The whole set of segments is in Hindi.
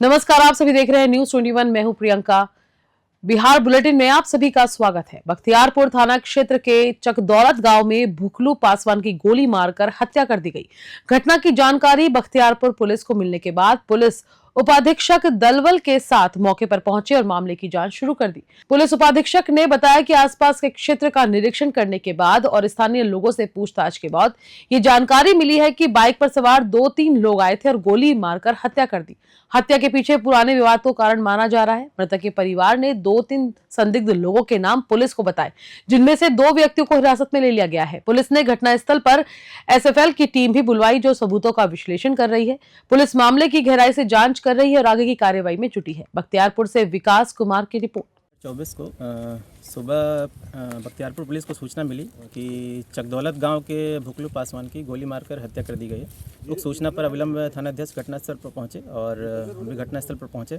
नमस्कार, आप सभी देख रहे हैं न्यूज 21। मैं हूं प्रियंका। बिहार बुलेटिन में आप सभी का स्वागत है। बख्तियारपुर थाना क्षेत्र के चकदौलत गांव में भुखलू पासवान की गोली मारकर हत्या कर दी गई। घटना की जानकारी बख्तियारपुर पुलिस को मिलने के बाद पुलिस उपाधीक्षक दलवल के साथ मौके पर पहुंचे और मामले की जांच शुरू कर दी। पुलिस उपाधीक्षक ने बताया कि आसपास के क्षेत्र का निरीक्षण करने के बाद और स्थानीय लोगों से पूछताछ के बाद ये जानकारी मिली है कि बाइक पर सवार 2-3 लोग आए थे और गोली मारकर हत्या कर दी। हत्या के पीछे पुराने विवाद को कारण माना जा रहा है। मृतक के परिवार ने 2-3 संदिग्ध लोगों के नाम पुलिस को बताए, जिनमें से 2 व्यक्तियों को हिरासत में ले लिया गया है। पुलिस ने घटनास्थल पर एसएफएल की टीम भी बुलवाई, जो सबूतों का विश्लेषण कर रही है। पुलिस मामले की गहराई से जांच कर रही है और आगे की कार्रवाई में जुटी है। बख्तियारपुर से विकास कुमार की रिपोर्ट। 24 को सुबह बख्तियारपुर पुलिस को सूचना मिली कि चकदौलत गांव के भुखलू पासवान की गोली मारकर हत्या कर दी गई है। उक्त सूचना पर अविलंब थानाध्यक्ष घटनास्थल पर पहुंचे और हम भी घटनास्थल पर पहुंचे।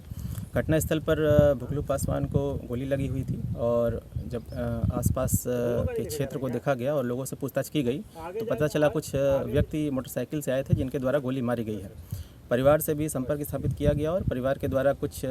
घटनास्थल पर भुखलू पासवान को गोली लगी हुई थी और जब आसपास के क्षेत्र को देखा गया और लोगों से पूछताछ की गई तो पता चला कुछ व्यक्ति मोटरसाइकिल से आए थे जिनके द्वारा गोली मारी गई है। परिवार से भी संपर्क स्थापित किया गया और परिवार के द्वारा कुछ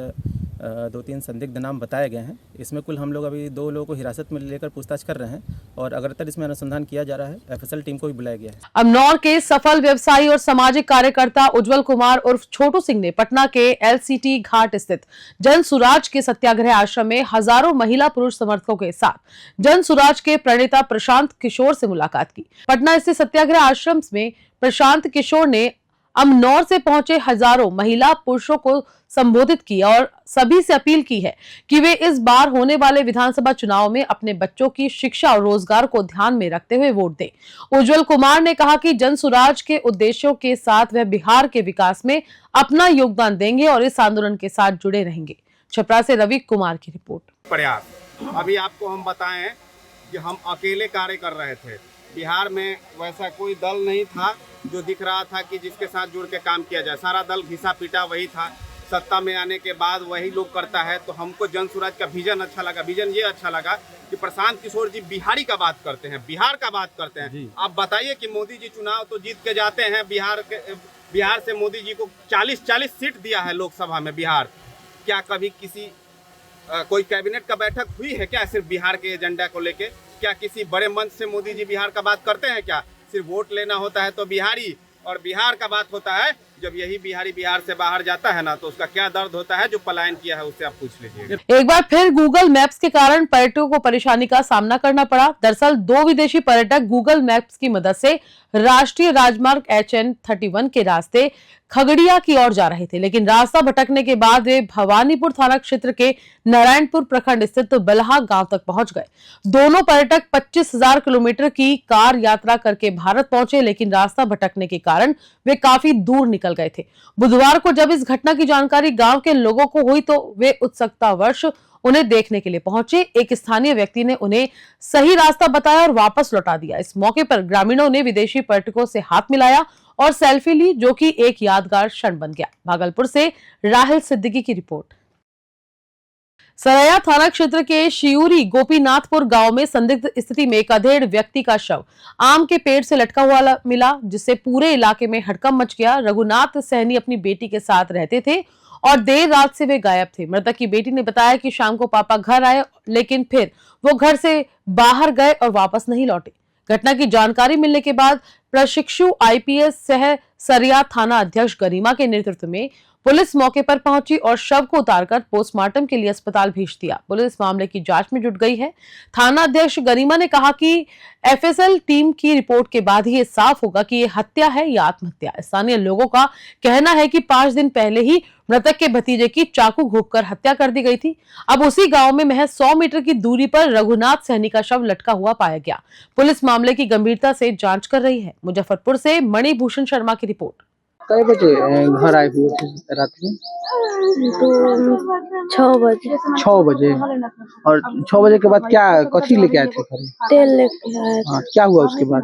2-3 संदिग्ध नाम बताए गए हैं। इसमें कुल हम लोग अभी 2 लोगों को हिरासत में लेकर पूछताछ कर रहे हैं और अग्रतर इसमें अनुसंधान किया जा रहा है। एफएसएल टीम को भी बुलाया गया है। अमनौर के सफल व्यवसायी और सामाजिक कार्यकर्ता उज्जवल कुमार उर्फ छोटू सिंह ने पटना के एलसीटी घाट स्थित जन सुराज के सत्याग्रह आश्रम में हजारों महिला पुरुष समर्थकों के साथ जन सुराज के प्रणेता प्रशांत किशोर से मुलाकात की। पटना स्थित सत्याग्रह आश्रम में प्रशांत किशोर ने अमनौर से पहुंचे हजारों महिला पुरुषों को संबोधित किया और सभी से अपील की है कि वे इस बार होने वाले विधानसभा चुनाव में अपने बच्चों की शिक्षा और रोजगार को ध्यान में रखते हुए वोट दें। उज्जवल कुमार ने कहा कि जन सुराज के उद्देश्यों के साथ वह बिहार के विकास में अपना योगदान देंगे और इस आंदोलन के साथ जुड़े रहेंगे। छपरा से रवि कुमार की रिपोर्ट। प्रयास अभी आपको हम बताएं कि हम अकेले कार्य कर रहे थे। बिहार में वैसा कोई दल नहीं था जो दिख रहा था कि जिसके साथ जुड़ के काम किया जाए। सारा दल घिसा पीटा वही था। सत्ता में आने के बाद वही लोग करता है। तो हमको जन सुराज का विजन अच्छा लगा। विजन ये अच्छा लगा कि प्रशांत किशोर जी बिहारी का बात करते हैं, बिहार का बात करते हैं। आप बताइए कि मोदी जी चुनाव तो जीत के जाते हैं। बिहार से मोदी जी को 40 सीट दिया है लोकसभा में बिहार। क्या कभी किसी कोई कैबिनेट का बैठक हुई है क्या सिर्फ बिहार के एजेंडा को लेके? क्या किसी बड़े मंच से मोदी जी बिहार का बात करते हैं क्या? सिर्फ वोट लेना होता है तो बिहारी, और बिहार का बात होता है जब यही बिहारी बिहार से बाहर जाता है ना, तो उसका क्या दर्द होता है जो पलायन किया है, उससे आप पूछ लीजिए। एक बार फिर गूगल मैप्स के कारण पर्यटकों को परेशानी का सामना करना पड़ा। दरअसल 2 विदेशी पर्यटक गूगल मैप्स की मदद से राष्ट्रीय राजमार्ग HN31 के रास्ते खगड़िया की ओर जा रहे थे, लेकिन रास्ता भटकने के बाद वे भवानीपुर थाना क्षेत्र के नारायणपुर प्रखंड स्थित बलहा गांव तक पहुंच गए। दोनों पर्यटक 25,000 किलोमीटर की कार यात्रा करके भारत पहुंचे, लेकिन रास्ता भटकने के कारण वे काफी दूर निकल गए थे। बुधवार को जब इस घटना की जानकारी गांव के लोगों को हुई तो वे उत्सुकतावश उन्हें देखने के लिए पहुंचे। एक स्थानीय व्यक्ति ने उन्हें सही रास्ता बताया और वापस लौटा दिया। इस मौके पर ग्रामीणों ने विदेशी पर्यटकों से हाथ मिलाया और सेल्फी ली, जो कि एक यादगार क्षण बन गया। भागलपुर से राहिल सिद्दीकी की रिपोर्ट। सरैया थाना क्षेत्र के शियूरी गोपीनाथपुर गांव में संदिग्ध स्थिति में एक अधेड़ व्यक्ति का शव आम के पेड़ से लटका हुआ मिला, जिससे पूरे इलाके में हड़कंप मच गया। रघुनाथ सहनी अपनी बेटी के साथ रहते थे और देर रात से वे गायब थे। मृतक की बेटी ने बताया कि शाम को पापा घर आए, लेकिन फिर वो घर से बाहर गए और वापस नहीं लौटे। घटना की जानकारी मिलने के बाद प्रशिक्षु IPS सह सरिया थाना अध्यक्ष गरिमा के नेतृत्व में पुलिस मौके पर पहुंची और शव को उतारकर पोस्टमार्टम के लिए अस्पताल भेज दिया। पुलिस मामले की जांच में जुट गई है। थाना अध्यक्ष गरिमा ने कहा कि FSL टीम की रिपोर्ट के बाद ही ये साफ होगा कि ये हत्या है या आत्महत्या। स्थानीय लोगों का कहना है कि 5 दिन पहले ही मृतक के भतीजे की चाकू घोंपकर हत्या कर दी गई थी। अब उसी गांव में महज 100 मीटर की दूरी पर रघुनाथ सहनी का शव लटका हुआ पाया गया। पुलिस मामले की गंभीरता से जांच कर रही है। मुजफ्फरपुर से मणिभूषण शर्मा की रिपोर्ट। कई बजे घर आए हुए थे रात में? 6 बजे। 6 बजे। और 6 बजे के बाद क्या कथी लेके आए थे घर? तेल लेके आए थे। हाँ, क्या हुआ उसके बाद?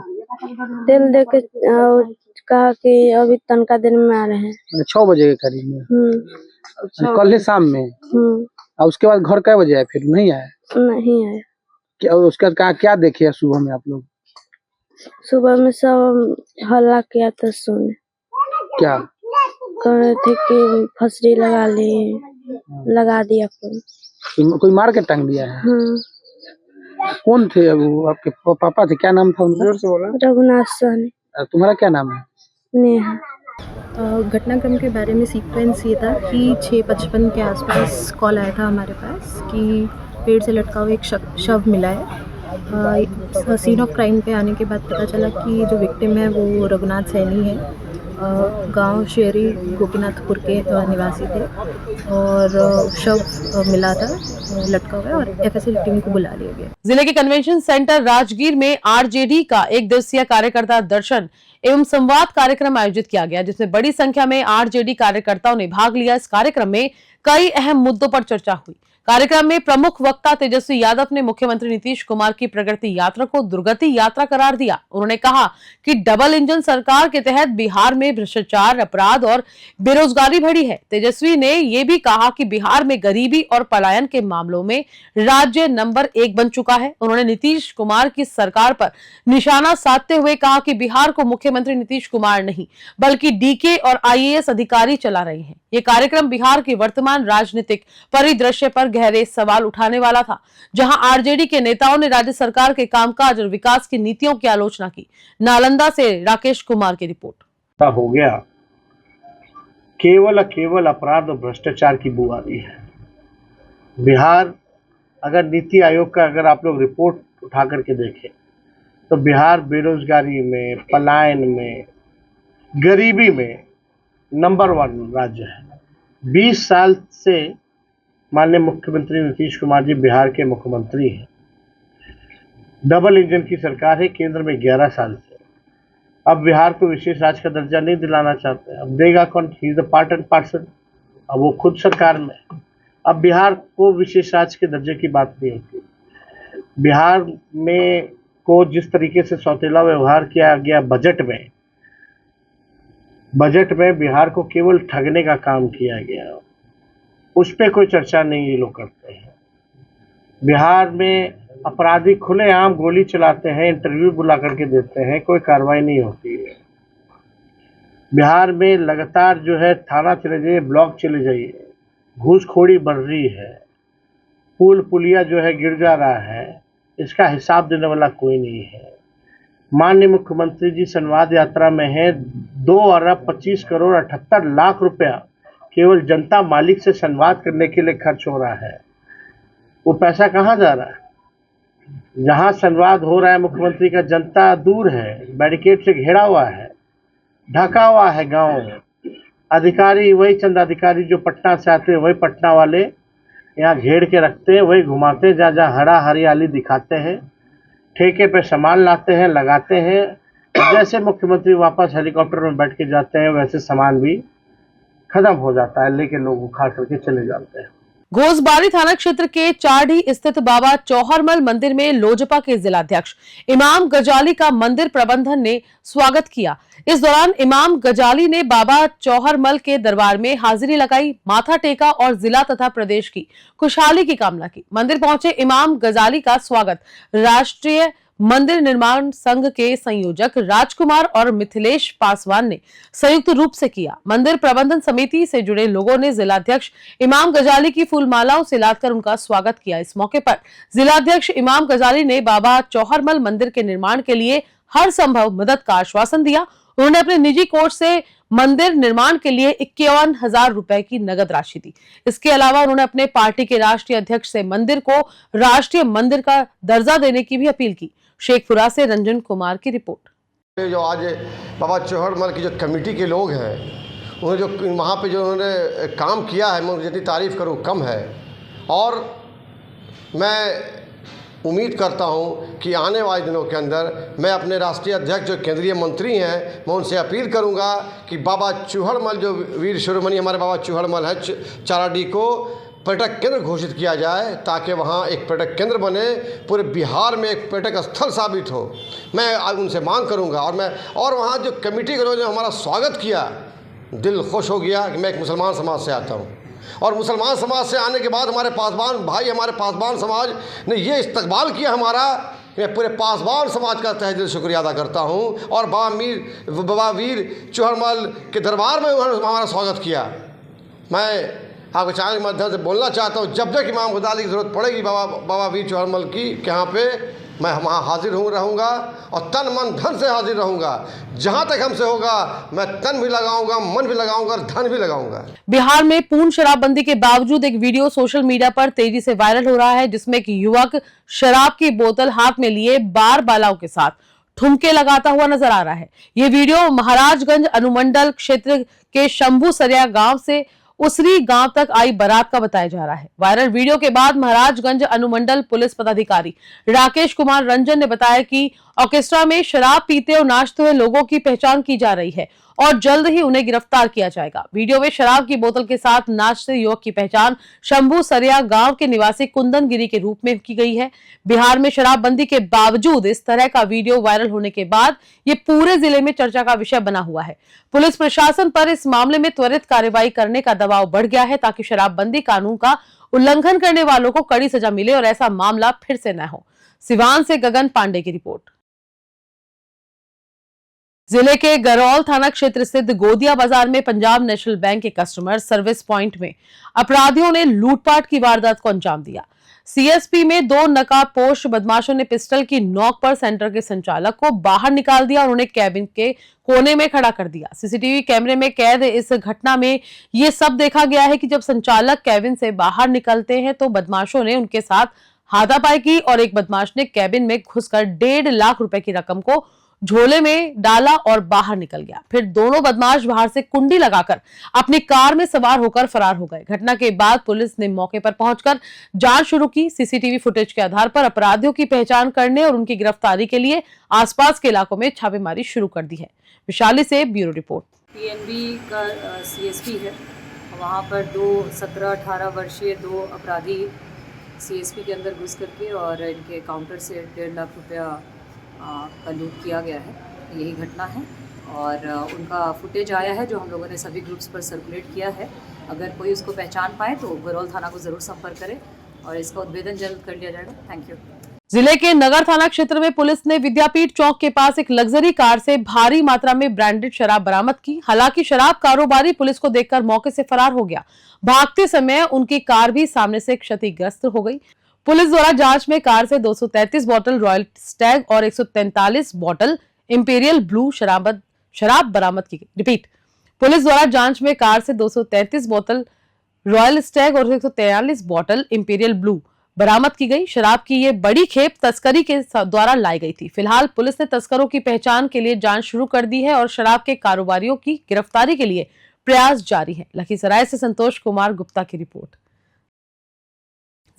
तेल लेके और कहा कि अभी तनका दिन में आ रहे हैं। 6 बजे के करीब में? कल शाम में? और उसके बाद घर कै बजे आए? फिर नहीं आए? नहीं आए। क्या उसके बाद क्या देखे सुबह में आप लोग? सुबह में सब हल्ला किया था, सुने। क्या? कह रहे थे कि फसरी लगा ले, लगा दिया कोई मार के टांग दिया है? हाँ। कौन थे वो? आपके पापा थे, क्या नाम था उनका? रघुनाथ सहनी। तुम्हारा क्या नाम है? नेहा। घटनाक्रम के बारे में सीक्वेंस ये था कि 6:55 के आसपास कॉल आया था हमारे पास कि पेड़ से लटका हुआ एक शव मिला है। सीन ऑफ क्राइम पे आने के बाद पता चला कि जो विक्टिम है वो रघुनाथ सैनी है। गांव शेरी गोपीनाथपुर के निवासी थे और शव मिला था लटका हुआ और एफएसएल टीम को बुला लिया गया। जिले के कन्वेंशन सेंटर राजगीर में आरजेडी का एक दिवसीय कार्यकर्ता दर्शन एवं संवाद कार्यक्रम आयोजित किया गया, जिसमें बड़ी संख्या में आरजेडी कार्यकर्ताओं ने भाग लिया। इस कार्यक्रम में कई अहम मुद्दों पर चर्चा हुई। कार्यक्रम में प्रमुख वक्ता तेजस्वी यादव ने मुख्यमंत्री नीतीश कुमार की प्रगति यात्रा को दुर्गति यात्रा करार दिया। उन्होंने कहा कि डबल इंजन सरकार के तहत बिहार में भ्रष्टाचार, अपराध और बेरोजगारी बढ़ी है। तेजस्वी ने यह भी कहा कि बिहार में गरीबी और पलायन के मामलों में राज्य नंबर 1 बन चुका है। उन्होंने नीतीश कुमार की सरकार पर निशाना साधते हुए कहा कि बिहार को मुख्यमंत्री नीतीश कुमार नहीं बल्कि डीके और आईएएस अधिकारी चला रहे हैं। ये कार्यक्रम बिहार की वर्तमान राजनीतिक परिदृश्य पर गहरे सवाल उठाने वाला था, जहां आरजेडी के नेताओं ने राज्य सरकार के कामकाज और विकास की नीतियों की आलोचना की। नालंदा से राकेश कुमार की रिपोर्ट। हो गया केवल अपराध और भ्रष्टाचार की बू आ रही है। बिहार, अगर नीति आयोग का अगर आप लोग रिपोर्ट उठा करके देखें तो बिहार बेरोजगारी में, पलायन में, गरीबी में नंबर 1 राज्य है। 20 साल से माननीय मुख्यमंत्री नीतीश कुमार जी बिहार के मुख्यमंत्री हैं। डबल इंजन की सरकार है केंद्र में 11 साल से। अब बिहार को विशेष राज्य का दर्जा नहीं दिलाना चाहते। अब देगा कौन? He is the part and parcel. अब वो खुद सरकार में। अब बिहार को विशेष राज्य के दर्जे की बात नहीं होती। बिहार में को जिस तरीके से सौतेला व्यवहार किया गया बजट में बिहार को केवल ठगने का काम किया गया, उस पर कोई चर्चा नहीं ये लोग करते हैं। बिहार में अपराधी खुलेआम गोली चलाते हैं, इंटरव्यू बुला करके देते हैं, कोई कार्रवाई नहीं होती है। बिहार में लगातार जो है थाना चले जाइए, ब्लॉक चले जाइए, घूसखोरी बढ़ रही है, पुल पुलिया जो है गिर जा रहा है, इसका हिसाब देने वाला कोई नहीं है। माननीय मुख्यमंत्री जी संवाद यात्रा में है। 2,25,78,00,000 रुपया केवल जनता मालिक से संवाद करने के लिए खर्च हो रहा है। वो पैसा कहाँ जा रहा है? जहाँ संवाद हो रहा है मुख्यमंत्री का, जनता दूर है, बैरिकेड से घेरा हुआ है, ढका हुआ है गांव। अधिकारी वही चंद अधिकारी जो पटना से आते हैं, वही पटना वाले यहाँ घेर के रखते हैं, वही घुमाते हैं, जहाँ जहाँ हरा हरियाली दिखाते हैं, ठेके पे सामान लाते हैं, लगाते हैं। जैसे मुख्यमंत्री वापस हेलीकॉप्टर में बैठ के जाते हैं, वैसे सामान भी खत्म हो जाता है, लेके लोग उखाड़ करके चले जाते हैं। घोसबारी थाना क्षेत्र के चाढ़ी स्थित बाबा चौहरमल मंदिर में लोजपा के जिलाध्यक्ष इमाम गजाली का मंदिर प्रबंधन ने स्वागत किया। इस दौरान इमाम गजाली ने बाबा चौहरमल के दरबार में हाजिरी लगाई, माथा टेका और जिला तथा प्रदेश की खुशहाली की कामना की। मंदिर पहुंचे इमाम गजाली का स्वागत राष्ट्रीय मंदिर निर्माण संघ के संयोजक राजकुमार और मिथिलेश पासवान ने संयुक्त रूप से किया। मंदिर प्रबंधन समिति से जुड़े लोगों ने जिलाध्यक्ष इमाम गजाली की फूलमालाओं से लादकर उनका स्वागत किया। इस मौके पर जिलाध्यक्ष इमाम गजाली ने बाबा चौहरमल मंदिर के निर्माण के लिए हर संभव मदद का आश्वासन दिया। उन्होंने अपने निजी कोष से मंदिर निर्माण के लिए 51,000 रुपए की नगद राशि दी। इसके अलावा उन्होंने अपने पार्टी के राष्ट्रीय अध्यक्ष से मंदिर को राष्ट्रीय मंदिर का दर्जा देने की भी अपील की। शेखपुरा से रंजन कुमार की रिपोर्ट। जो आज बाबा चौहरमल की जो कमेटी के लोग हैं, उन्होंने जो वहाँ पे जो उन्होंने काम किया है, मैं जितनी तारीफ़ करूँ कम है। और मैं उम्मीद करता हूँ कि आने वाले दिनों के अंदर मैं अपने राष्ट्रीय अध्यक्ष जो केंद्रीय मंत्री हैं, मैं उनसे अपील करूँगा कि बाबा चौहरमल जो वीर शिरोमणि हमारे बाबा चौहरमल है चाराडी को पर्यटक केंद्र घोषित किया जाए, ताकि वहाँ एक पर्यटक केंद्र बने, पूरे बिहार में एक पर्यटक स्थल साबित हो। मैं उनसे मांग करूँगा। और वहाँ जो कमेटी के लोगों ने हमारा स्वागत किया, दिल खुश हो गया कि मैं एक मुसलमान समाज से आता हूँ। और मुसलमान समाज से आने के बाद हमारे पासवान भाई, हमारे पासवान समाज ने ये इस्तकबाल किया हमारा मैं पूरे पासवान समाज का तहे दिल शुक्रिया अदा करता हूँ। और बाबा वीर चौहरमल के दरबार में उन्होंने हमारा स्वागत किया। मैं आपके चैनल के माध्यम से बोलना चाहता हूँ, जब तक इमाम गजाली की ज़रूरत पड़ेगी बाबा वीर चौहरमल की यहाँ पे मैं वहाँ हाजिर रहूँगा और तन मन धन से हाजिर रहूँगा। जहाँ तक हमसे होगा मैं तन भी लगाऊंगा, मन भी लगाऊंगा और धन भी लगाऊंगा। बिहार में पूर्ण शराबबंदी के बावजूद एक वीडियो सोशल मीडिया पर तेजी से वायरल हो रहा है, जिसमें एक युवक शराब की बोतल हाथ में लिए बार बालाओं के साथ ठुमके लगाता हुआ नजर आ रहा है। ये वीडियो महाराजगंज अनुमंडल क्षेत्र के शंभू सरिया गांव से उसरी गांव तक आई बारात का बताया जा रहा है। वायरल वीडियो के बाद महाराजगंज अनुमंडल पुलिस पदाधिकारी राकेश कुमार रंजन ने बताया कि ऑर्केस्ट्रा में शराब पीते और नाचते हुए लोगों की पहचान की जा रही है और जल्द ही उन्हें गिरफ्तार किया जाएगा। वीडियो में शराब की बोतल के साथ नाचते युवक की पहचान शंभू सरिया गांव के निवासी कुंदन गिरी के रूप में की गई है। बिहार में शराबबंदी के बावजूद इस तरह का वीडियो वायरल होने के बाद ये पूरे जिले में चर्चा का विषय बना हुआ है। पुलिस प्रशासन पर इस मामले में त्वरित कार्रवाई करने का दबाव बढ़ गया है ताकि शराबबंदी कानून का उल्लंघन करने वालों को कड़ी सजा मिले और ऐसा मामला फिर से न हो। सिवान से गगन पांडे की रिपोर्ट। जिले के गरौल थाना क्षेत्र स्थित गोदिया बाजार में पंजाब नेशनल बैंक के कस्टमर सर्विस पॉइंट में अपराधियों ने लूटपाट की वारदात को अंजाम दिया। सीएसपी में 2 नकाबपोश बदमाशों ने पिस्टल की नोक पर सेंटर के संचालक को बाहर निकाल दिया और उन्हें कैबिन के कोने में खड़ा कर दिया। सीसीटीवी कैमरे में कैद इस घटना में ये सब देखा गया है कि जब संचालक कैबिन से बाहर निकलते हैं तो बदमाशों ने उनके साथ हाथापाई की और एक बदमाश ने कैबिन में घुसकर 1.5 लाख रुपए की रकम को झोले में डाला और बाहर निकल गया। फिर दोनों बदमाश बाहर से कुंडी लगाकर अपनी कार में सवार होकर फरार हो गए। घटना के बाद पुलिस ने मौके पर पहुंचकर जांच शुरू की। सीसीटीवी फुटेज के आधार पर अपराधियों की पहचान करने और उनकी गिरफ्तारी के लिए आसपास के इलाकों में छापेमारी शुरू कर दी है। विशाली से ब्यूरो रिपोर्ट। पीएनबी का सीएसपी है, वहाँ पर 17-18 वर्षीय 2 अपराधी सीएसपी के अंदर घुस करके और इनके काउंटर से 1.5 लाख रुपया का लूट किया गया है। यही घटना है और उनका फुटेज आया है जो हम लोगों ने सभी ग्रुप्स पर सर्कुलेट किया है। अगर कोई उसको पहचान पाए तो गरौल थाना को जरूर संपर्क करे और इसका उद्भेदन जल्द कर लिया जाएगा। Thank you. जिले के नगर थाना क्षेत्र में पुलिस ने विद्यापीठ चौक के पास एक लग्जरी कार से भारी मात्रा में ब्रांडेड शराब बरामद की। हालांकि शराब कारोबारी पुलिस को देखकर मौके से फरार हो गया। भागते समय उनकी कार भी सामने से क्षतिग्रस्त हो गई। पुलिस द्वारा जांच में कार से 233 बोतल रॉयल स्टैग और 143 बोतल इंपीरियल ब्लू शराब बरामद की गई। रिपीट, पुलिस द्वारा जांच में कार से 233 बोतल रॉयल स्टैग और 143 बोतल इंपीरियल ब्लू बरामद की गई। शराब की ये बड़ी खेप तस्करी के द्वारा लाई गई थी। फिलहाल पुलिस ने तस्करों की पहचान के लिए जांच शुरू कर दी है और शराब के कारोबारियों की गिरफ्तारी के लिए प्रयास जारी है। लखीसराय से संतोष कुमार गुप्ता की रिपोर्ट।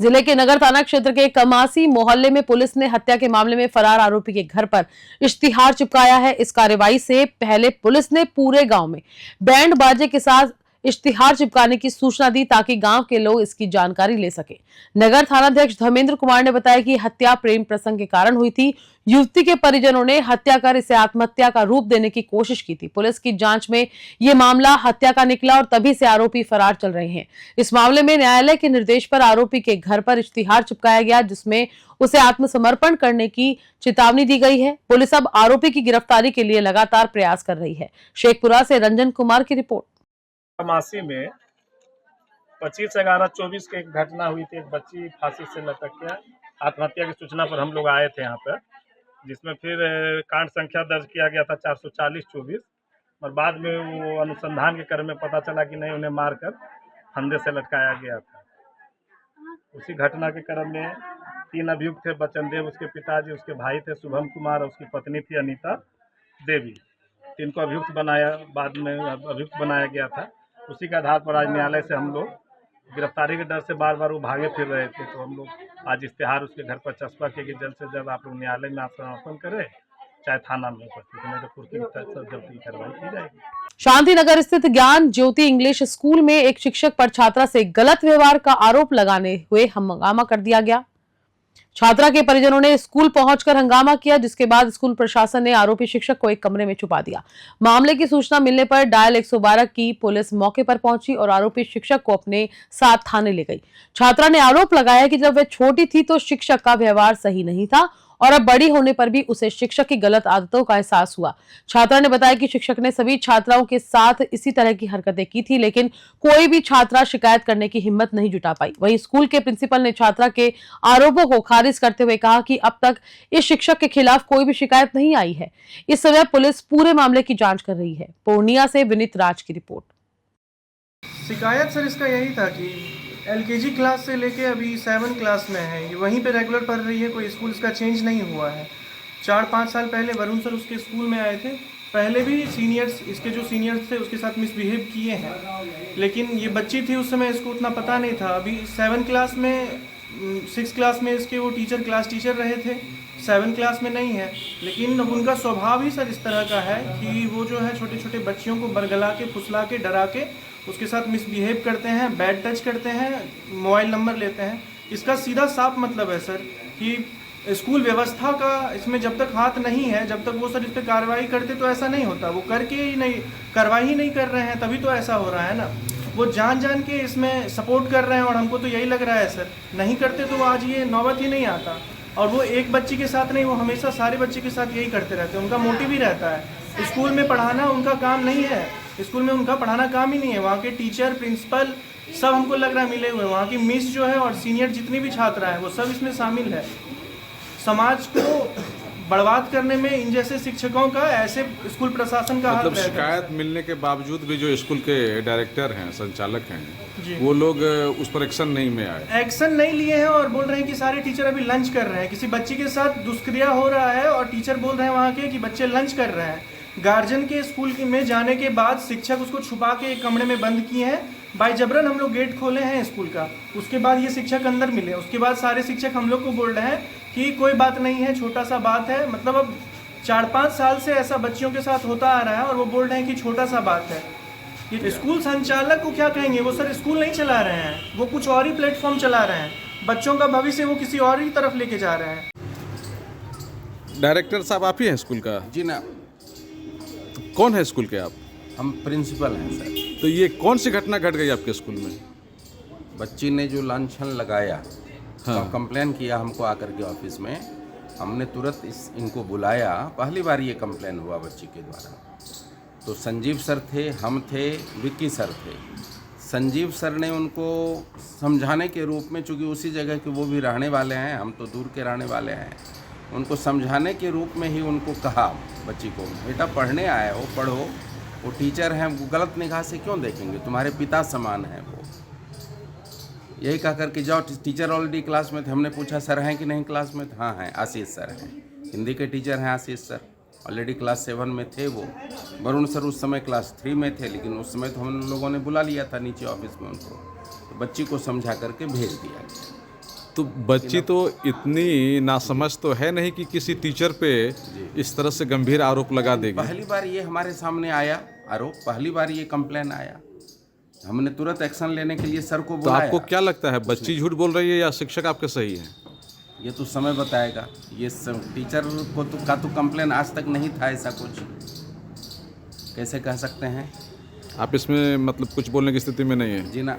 जिले के नगर थाना क्षेत्र के कमासी मोहल्ले में पुलिस ने हत्या के मामले में फरार आरोपी के घर पर इश्तिहार चिपकाया है। इस कार्रवाई से पहले पुलिस ने पूरे गांव में बैंड बाजे के साथ इश्तिहार चिपकाने की सूचना दी ताकि गांव के लोग इसकी जानकारी ले सके। नगर थानाध्यक्ष धर्मेंद्र कुमार ने बताया कि हत्या प्रेम प्रसंग के कारण हुई थी। युवती के परिजनों ने हत्या कर इसे आत्महत्या का रूप देने की कोशिश की थी। पुलिस की जांच में ये मामला हत्या का निकला और तभी से आरोपी फरार चल रहे हैं। इस मामले में न्यायालय के निर्देश पर आरोपी के घर पर इश्तिहार चिपकाया गया जिसमें उसे आत्मसमर्पण करने की चेतावनी दी गई है। पुलिस अब आरोपी की गिरफ्तारी के लिए लगातार प्रयास कर रही है। शेखपुरा से रंजन कुमार की रिपोर्ट। कमासी में 25/11/24 की एक घटना हुई थी। एक बच्ची फांसी से लटक के आत्महत्या की सूचना पर हम लोग आए थे यहाँ पर, जिसमें फिर कांड संख्या दर्ज किया गया था 440/24 और बाद में वो अनुसंधान के क्रम में पता चला कि नहीं, उन्हें मारकर फंदे से लटकाया गया था। उसी घटना के क्रम में 3 अभियुक्त थे, बच्चन देव उसके पिताजी, उसके भाई थे शुभम कुमार और उसकी पत्नी थी अनीता देवी। 3 को अभियुक्त बनाया, बाद में अभियुक्त बनाया गया था। उसी के आधार पर आज न्यायालय से हम लोग गिरफ्तारी के डर से बार बार वो भागे फिर रहे थे, तो हम लोग आज इश्तिहार उसके घर पर चस्पा किए कि जल्द से जल्द आप लोग न्यायालय में आत्मसमर्पण करें, चाहे थाना में उपस्थित नहीं तो पूर्ति जल्द कार्रवाई की जाएगी। शांति नगर स्थित ज्ञान ज्योति इंग्लिश स्कूल में एक शिक्षक पर छात्रा से गलत व्यवहार का आरोप लगाने हुए हंगामा कर दिया गया। छात्रा के परिजनों ने स्कूल पहुंचकर हंगामा किया, जिसके बाद स्कूल प्रशासन ने आरोपी शिक्षक को एक कमरे में छुपा दिया। मामले की सूचना मिलने पर डायल 112 की पुलिस मौके पर पहुंची और आरोपी शिक्षक को अपने साथ थाने ले गई। छात्रा ने आरोप लगाया कि जब वह छोटी थी तो शिक्षक का व्यवहार सही नहीं था और अब बड़ी होने पर भी उसे शिक्षक की गलत आदतों का एहसास हुआ। छात्रा ने बताया कि शिक्षक ने सभी छात्राओं के साथ इसी तरह की हरकतें की थी, लेकिन कोई भी छात्रा शिकायत करने की हिम्मत नहीं जुटा पाई। वहीं स्कूल के प्रिंसिपल ने छात्रा के आरोपों को खारिज करते हुए कहा कि अब तक इस शिक्षक के खिलाफ कोई भी शिकायत नहीं आई है। इस समय पुलिस पूरे मामले की जांच कर रही है। पूर्णिया से विनीत राज की रिपोर्ट। शिकायत सर इसका यही था कि एलकेजी क्लास से लेके अभी 7 क्लास में है, ये वहीं पे रेगुलर पढ़ रही है, कोई स्कूल इसका चेंज नहीं हुआ है। 4-5 साल पहले वरुण सर उसके स्कूल में आए थे, पहले भी सीनियर्स, इसके जो सीनियर्स थे उसके साथ मिसबिहेव किए हैं, लेकिन ये बच्ची थी उस समय, इसको उतना पता नहीं था। अभी 7 क्लास में 6 क्लास में इसके वो टीचर क्लास टीचर रहे थे, 7 क्लास में नहीं है, लेकिन उनका स्वभाव ही सर इस तरह का है कि वो जो है छोटे छोटे बच्चियों को बरगला के, फुसला के, डरा के उसके साथ मिसबिहेव करते हैं, बैड टच करते हैं, मोबाइल नंबर लेते हैं। इसका सीधा साफ मतलब है सर कि स्कूल व्यवस्था का इसमें जब तक हाथ नहीं है, जब तक वो सर इस पर कार्रवाई करते तो ऐसा नहीं होता। वो करके ही नहीं, कार्रवाई ही नहीं कर रहे हैं, तभी तो ऐसा हो रहा है ना। वो जान जान के इसमें सपोर्ट कर रहे हैं और हमको तो यही लग रहा है सर, नहीं करते तो आज ये नौबत ही नहीं आता। और वो एक बच्ची के साथ नहीं, वो हमेशा सारे बच्चे के साथ यही करते रहते हैं। उनका मोटिव ही रहता है, स्कूल में पढ़ाना उनका काम नहीं है, स्कूल में उनका पढ़ाना काम ही नहीं है। वहाँ के टीचर, प्रिंसिपल सब हमको लग रहा है मिले हुए हैं। वहाँ की मिस जो है और सीनियर जितनी भी छात्रा हैं वो सब इसमें शामिल है। समाज को बर्बाद करने में इन जैसे शिक्षकों का, ऐसे स्कूल प्रशासन का मतलब शिकायत मिलने के बावजूद भी जो स्कूल के डायरेक्टर हैं, संचालक हैं, वो लोग उस पर एक्शन नहीं में आए, एक्शन नहीं लिए हैं और बोल रहे हैं कि सारे टीचर अभी लंच कर रहे हैं। किसी बच्ची के साथ दुष्क्रिया हो रहा है और टीचर बोल रहे हैं वहाँ के कि बच्चे लंच कर रहे हैं। गार्जियन के स्कूल में जाने के बाद शिक्षक उसको छुपा के एक कमरे में बंद किए हैं। बाई जबरन हम लोग गेट खोले हैं स्कूल का, उसके बाद ये शिक्षक अंदर मिले। उसके बाद सारे शिक्षक हम लोग को बोल रहे हैं कि कोई बात नहीं है, छोटा सा बात है। मतलब अब 4-5 साल से ऐसा बच्चियों के साथ होता आ रहा है और वो बोल रहे हैं कि छोटा सा बात है। ये स्कूल संचालक को क्या कहेंगे, वो सर स्कूल नहीं चला रहे हैं, वो कुछ और ही प्लेटफॉर्म चला रहे हैं। बच्चों का भविष्य वो किसी और ही तरफ लेके जा रहे हैं। डायरेक्टर साहब आप ही हैं स्कूल का? जी ना। कौन है स्कूल के आप? हम प्रिंसिपल हैं सर। तो ये कौन सी घटना घट गई आपके स्कूल में? बच्ची ने जो लांछन लगाया, हाँ, कंप्लेन किया हमको आकर के ऑफिस में। हमने तुरंत इनको बुलाया। पहली बार ये कंप्लेन हुआ बच्ची के द्वारा। तो संजीव सर थे, हम थे, विक्की सर थे। संजीव सर ने उनको समझाने के रूप में, चूँकि उसी जगह के वो भी रहने वाले हैं, हम तो दूर के रहने वाले हैं, उनको समझाने के रूप में ही उनको कहा बच्ची को, बेटा पढ़ने आए हो, पढ़ो, वो टीचर हैं, वो गलत निगाह से क्यों देखेंगे, तुम्हारे पिता समान हैं वो। यही कह कर के जाओ। टीचर ऑलरेडी क्लास में थे। हमने पूछा सर हैं कि नहीं क्लास में? हाँ हैं, आशीष सर हैं, हिंदी के टीचर हैं आशीष सर, ऑलरेडी क्लास 7 में थे वो। वरुण सर उस समय क्लास 3 में थे, लेकिन उस समय तो हम लोगों ने बुला लिया था नीचे ऑफिस में उनको, तो बच्ची को समझा करके भेज दिया गया। तो बच्ची तो इतनी नासमझ तो है नहीं कि किसी टीचर पे इस तरह से गंभीर आरोप लगा देगी। पहली बार ये हमारे सामने आया आरोप, पहली बार ये कंप्लेन आया, हमने तुरंत एक्शन लेने के लिए सर को बुलाया। तो आपको क्या लगता है, बच्ची झूठ बोल रही है या शिक्षक आपके सही है? ये तो समय बताएगा। ये टीचर को तो कंप्लेन आज तक नहीं था, ऐसा कुछ कैसे कह सकते हैं आप? इसमें मतलब कुछ बोलने की स्थिति में नहीं है? जी ना।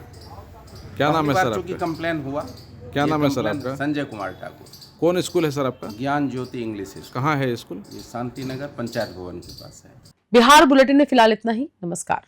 क्या नाम है सर आपका? कंप्लेन हुआ। क्या नाम है सर आपका? संजय कुमार ठाकुर। कौन स्कूल है सर आपका? ज्ञान ज्योति इंग्लिश स्कूल। कहाँ है स्कूल? ये शांति नगर पंचायत भवन के पास है। बिहार बुलेटिन में फिलहाल इतना ही। नमस्कार।